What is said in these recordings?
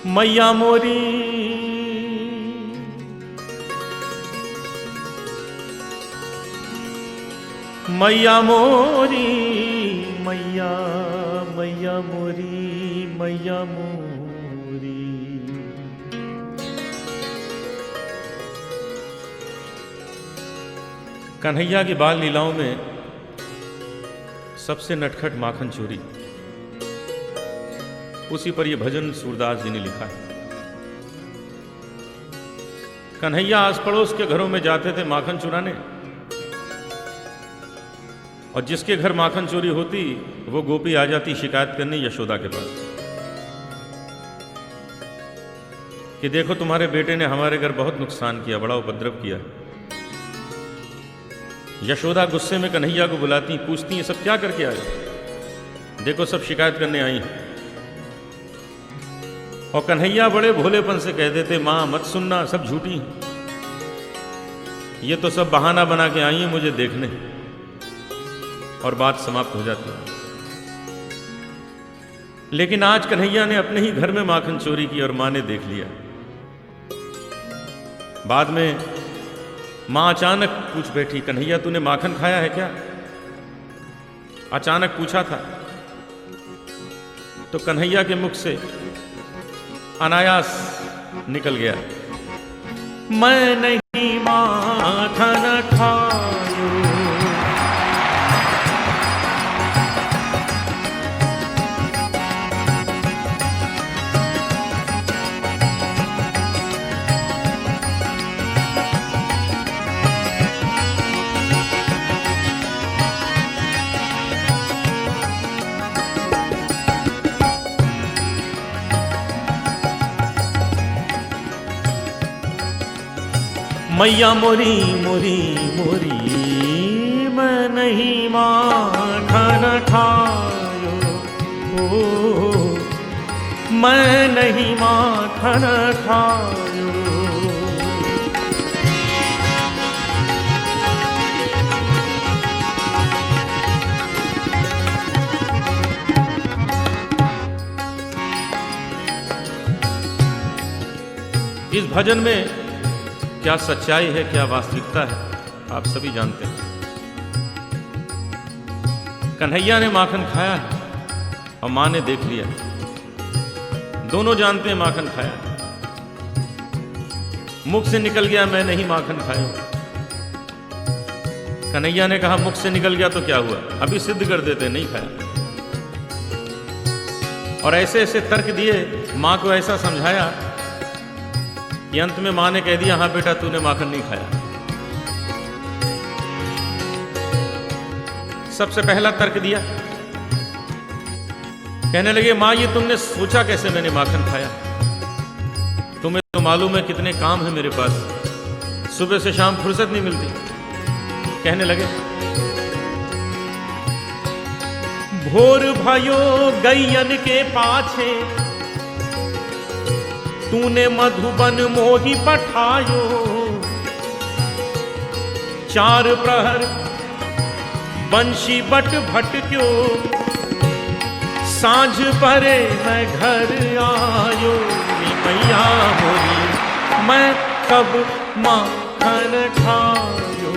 मैया मोरी मैया मोरी मैया मैया मोरी मैया मोरी। कन्हैया की बाल लीलाओं में सबसे नटखट माखन चोरी, उसी पर यह भजन सूरदास जी ने लिखा है। कन्हैया आस पड़ोस के घरों में जाते थे माखन चुराने, और जिसके घर माखन चोरी होती वो गोपी आ जाती शिकायत करने यशोदा के पास कि देखो तुम्हारे बेटे ने हमारे घर बहुत नुकसान किया, बड़ा उपद्रव किया। यशोदा गुस्से में कन्हैया को बुलाती, पूछती ये सब क्या करके आए? देखो सब शिकायत करने आई हैं। और कन्हैया बड़े भोलेपन से कह देते, मां मत सुनना, सब झूठी हैं, ये तो सब बहाना बना के आई हैं मुझे देखने, और बात समाप्त हो जाती है। लेकिन आज कन्हैया ने अपने ही घर में माखन चोरी की और मां ने देख लिया। बाद में मां अचानक पूछ बैठी, कन्हैया तूने माखन खाया है क्या? अचानक पूछा था तो कन्हैया के मुख से अनायास निकल गया, मैं नहीं माखन खायो। मैया मोरी मोरी मोरी मैं नहीं माखन खायो, ओ मैं नहीं माखन खायो। इस भजन में क्या सच्चाई है, क्या वास्तविकता है, आप सभी जानते हैं। कन्हैया ने माखन खाया है और मां ने देख लिया, दोनों जानते हैं माखन खाया है। मुख से निकल गया मैं नहीं माखन खाया। कन्हैया ने कहा मुख से निकल गया तो क्या हुआ, अभी सिद्ध कर देते, नहीं खाया। और ऐसे ऐसे तर्क दिए, मां को ऐसा समझाया कि अंत में मां ने कह दिया, हाँ बेटा तूने माखन नहीं खाया। सबसे पहला तर्क दिया, कहने लगे मां ये तुमने सोचा कैसे मैंने माखन खाया? तुम्हें तो मालूम है कितने काम है मेरे पास, सुबह से शाम फुर्सत नहीं मिलती। कहने लगे भोर भयो गैयन के पाछे, तूने मधुबन मोही पठायो। चार प्रहर बंशी बट भटक्यो, सांझ परे मैं घर आयो। मैया मोरी मैं कब माखन खायो,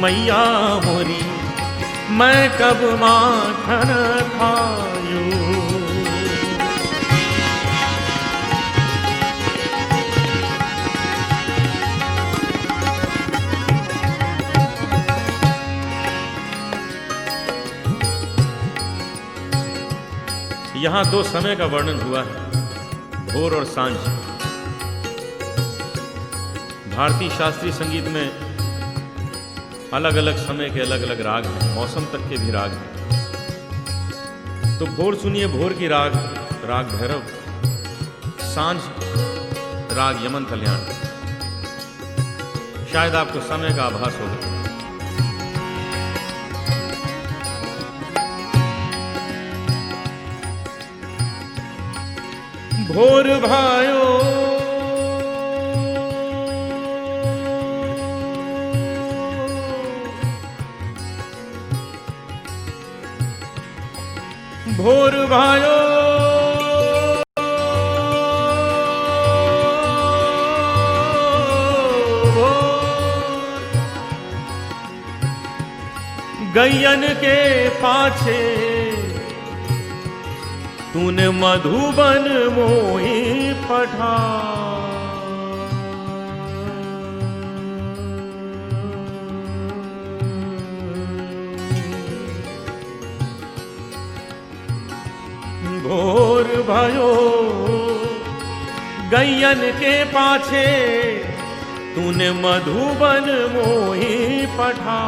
मैया मोरी मैं कब माखन खायो। यहां दो समय का वर्णन हुआ है, भोर और सांझ। भारतीय शास्त्रीय संगीत में अलग अलग समय के अलग अलग राग हैं, मौसम तक के भी राग हैं। तो भोर सुनिए भोर की राग, राग भैरव। सांझ राग यमन कल्याण। शायद आपको समय का आभास होगा। भोर भायो भोर भायो गैयन के पाछे तूने मधुबन मोही पठा। भोर भयो गैयन के पाछे तूने मधुबन मोही पठा।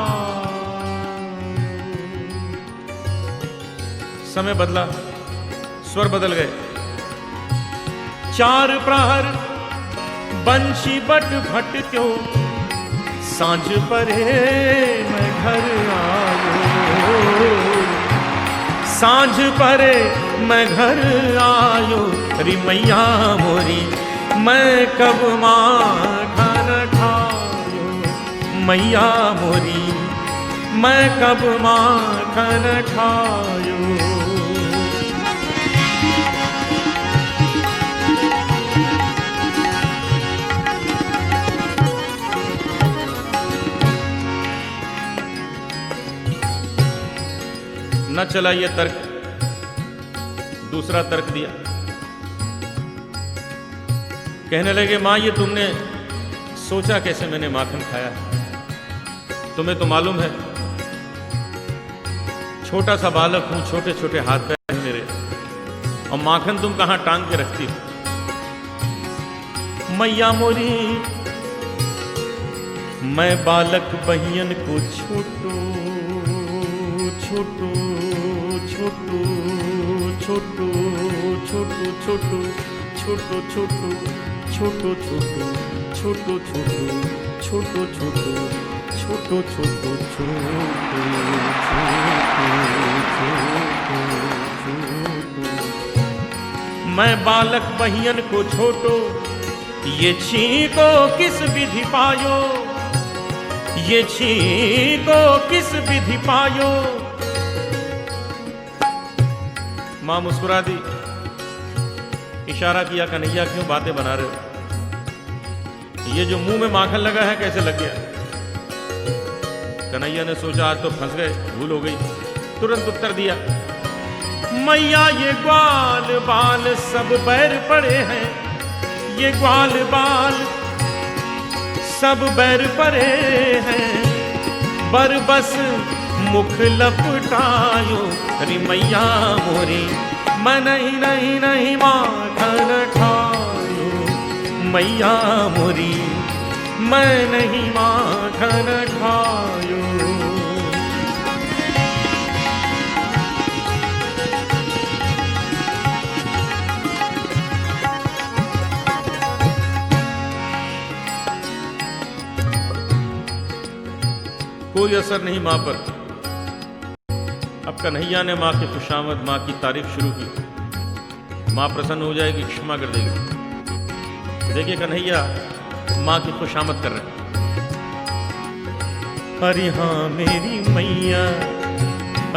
समय बदला, स्वर बदल गए। चार प्रहर बंशी बट भट क्यों सांझ परे मैं घर आयो। सांझ परे मैं घर आयो री मैया मोरी मैं कब माखन खायो। मैया मोरी मैं कब माखन खायो। न चला ये तर्क, दूसरा तर्क दिया। कहने लगे मां ये तुमने सोचा कैसे मैंने माखन खाया? तुम्हें तो मालूम है छोटा सा बालक हूं, छोटे छोटे हाथ पैर हैं मेरे, और माखन तुम कहां टांग के रखती हो? मैया मोरी मैं बालक बहियन को छोटू छोटू छोटू छोटू छोटू छोटू छोटू छोटू छोटू छोटू छोटू छोटू छोटू छोटू छोटू मैं बालक बहियन को छोटो ये छीको किस विधि पायो। ये छीको किस विधि पायो। मां मुस्कुरा दी, इशारा किया कन्हैया क्यों बातें बना रहे हो? ये जो मुंह में माखन लगा है कैसे लग गया? कन्हैया ने सोचा आज तो फंस गए, भूल हो गई। तुरंत उत्तर दिया मैया ये ग्वाल बाल सब बैर पड़े हैं। ये ग्वाल बाल सब बैर पड़े हैं। बरबस मुख लपटायो री मैया मोरी मैं नहीं नहीं नहीं माखन खायो। मैया मोरी मैं नहीं माखन खायो। कोई असर नहीं मां पर। अब कन्हैया ने मां की खुशामद, मां की तारीफ शुरू की। मां प्रसन्न हो जाएगी, क्षमा कर देगी। देखिए कन्हैया मां की खुशामद कर रहे हैं। अरे हाँ मेरी मैया,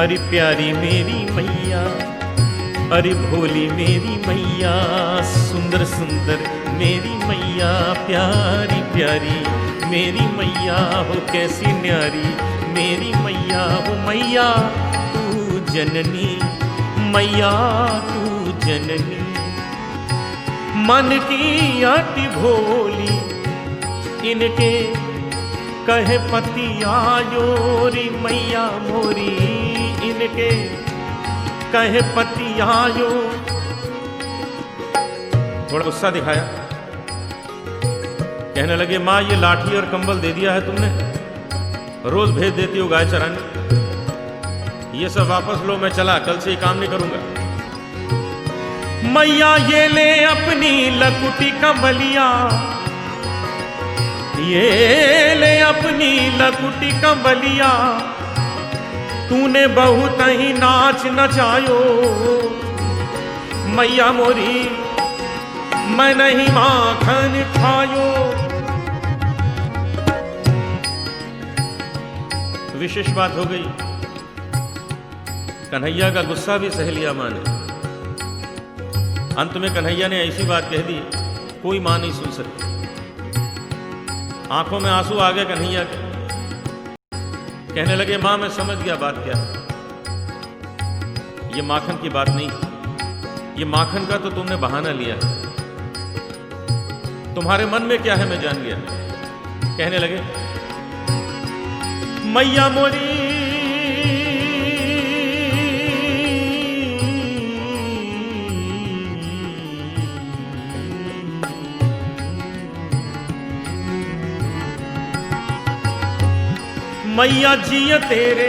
अरे प्यारी मेरी मैया, अरे भोली मेरी मैया, सुंदर सुंदर मेरी मैया, प्यारी प्यारी मेरी मैया हो कैसी न्यारी मेरी मैया हो। मैया तू जननी, मैया तू जननी, मन की अति भोली इनके कहे पति आयो री मैया मोरी। इनके कहे पति आयो। थोड़ा गुस्सा दिखाया। कहने लगे माँ ये लाठी और कंबल दे दिया है तुमने, रोज भेज देती हो गाय चराने, ये सब वापस लो, मैं चला, कल से ये काम नहीं करूंगा। मैया ये ले अपनी लकुटी कंबलिया, ये ले अपनी लकुटी कंबलिया, तूने बहुत ही नाच नचायो। मैया मोरी मैं नहीं माखन खायो। विशेष बात हो गई। कन्हैया का गुस्सा भी सहेलिया माने। अंत में कन्हैया ने ऐसी बात कह दी, कोई मां नहीं सुन सकती। आंखों में आंसू आ गए कन्हैया के। कहने लगे, मां मैं समझ गया बात क्या है। ये माखन की बात नहीं, ये माखन का तो तुमने बहाना लिया है। तुम्हारे मन में क्या है मैं जान गया। कहने लगे, मैया मोरी मैया जिया तेरे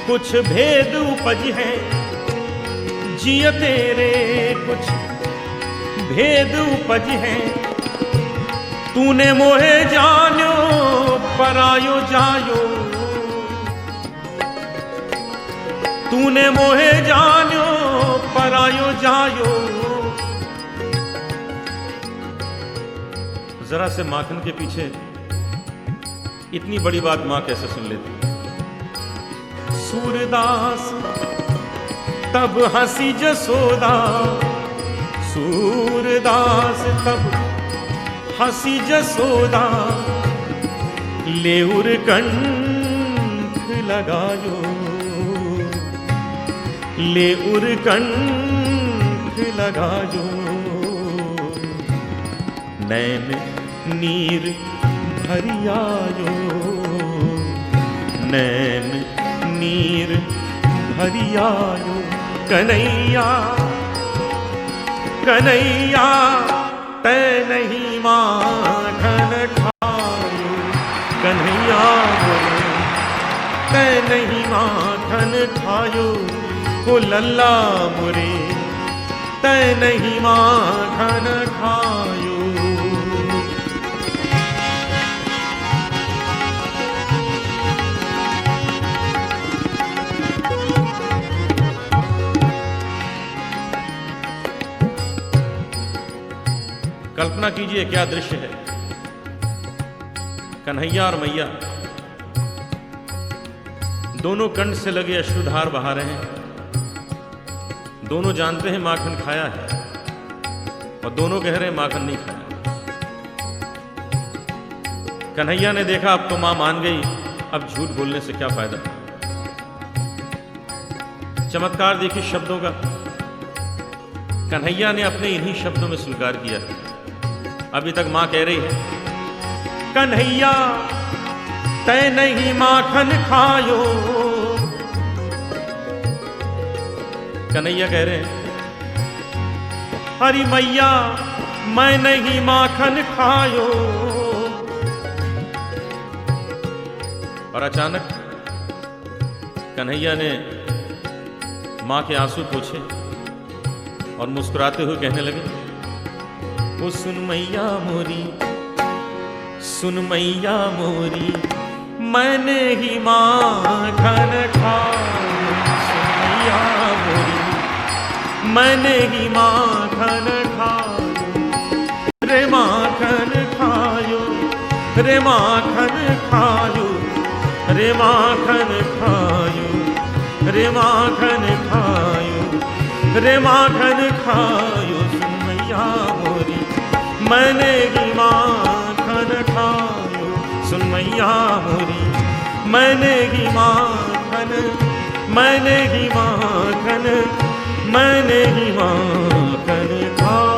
कुछ भेद उपज है, जिया तेरे कुछ भेद उपज है। तूने मोहे जानो परायो जायो, तूने मोहे जानो परायो जायो। जरा से माखन के पीछे इतनी बड़ी बात मां कैसे सुन लेती। सूरदास तब हंसी जसोदा, सूरदास तब हंसी जसोदा। लेउर कंठ लगायो, लेउर कंठ लगायो। नैन नीर भरियायो, नैन नीर भरियायो। कन्हैया कन्हैया तै नहीं माखन खायो, कन्हैया तै नहीं माखन खायो। ओ लल्ला मुरे तै नहीं माखन खायो। कल्पना कीजिए क्या दृश्य है। कन्हैया और मैया दोनों कंठ से लगे अश्रुधार बहा रहे हैं। दोनों जानते हैं माखन खाया है और दोनों कह रहे हैं माखन नहीं खाया। कन्हैया ने देखा अब तो मां मान गई, अब झूठ बोलने से क्या फायदा। चमत्कार देखिए शब्दों का। कन्हैया ने अपने इन्हीं शब्दों में स्वीकार किया। अभी तक मां कह रही है, कन्हैया तै नहीं माखन खायो। कन्हैया कह रहे हैं, हरी मैया मैं नहीं माखन खायो। और अचानक कन्हैया ने मां के आंसू पोंछे और मुस्कुराते हुए कहने लगे, ओ सुन मैया मोरी, सुन मैया मोरी मैंने ही माखन खायो। सुन मैया मोरी मैंने ही माखन खायो। रे माखन खायो, रे माखन खायो, रे माखन खायो, रे माखन खायो, रे माखन खायो। सुन मैया मोरी मैंने ही माखन खायो। सुन मैया मोरी मैंने ही माखन, मैंने ही माखन, मैंने ही माखन खायो।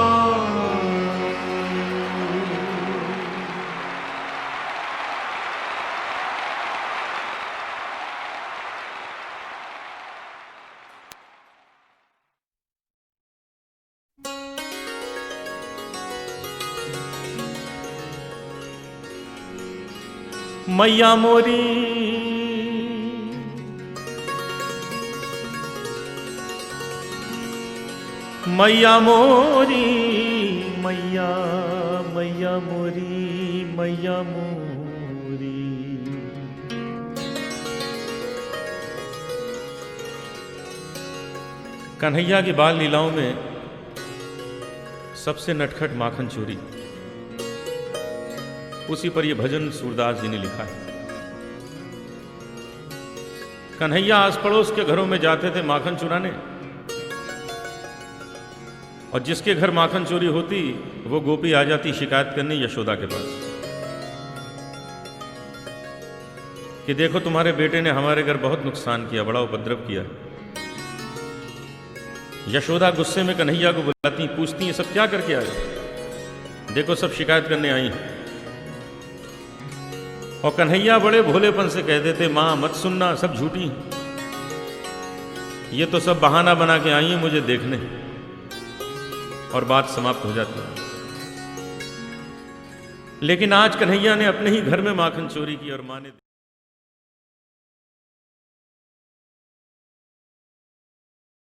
मैया मोरी मैया मोरी, मैया मैया मोरी, मैया मोरी। कन्हैया की बाल लीलाओं में सबसे नटखट माखन चोरी, उसी पर यह भजन सूरदास जी ने लिखा है। कन्हैया आस पड़ोस के घरों में जाते थे माखन चुराने, और जिसके घर माखन चोरी होती वो गोपी आ जाती शिकायत करने यशोदा के पास कि देखो तुम्हारे बेटे ने हमारे घर बहुत नुकसान किया, बड़ा उपद्रव किया। यशोदा गुस्से में कन्हैया को बुलाती, पूछती ये सब क्या करके आए? देखो सब शिकायत करने आई हैं। और कन्हैया बड़े भोलेपन से कह देते, मां मत सुनना, सब झूठी हैं, ये तो सब बहाना बना के आई हैं मुझे देखने, और बात समाप्त हो जाती है। लेकिन आज कन्हैया ने अपने ही घर में माखन चोरी की और मां ने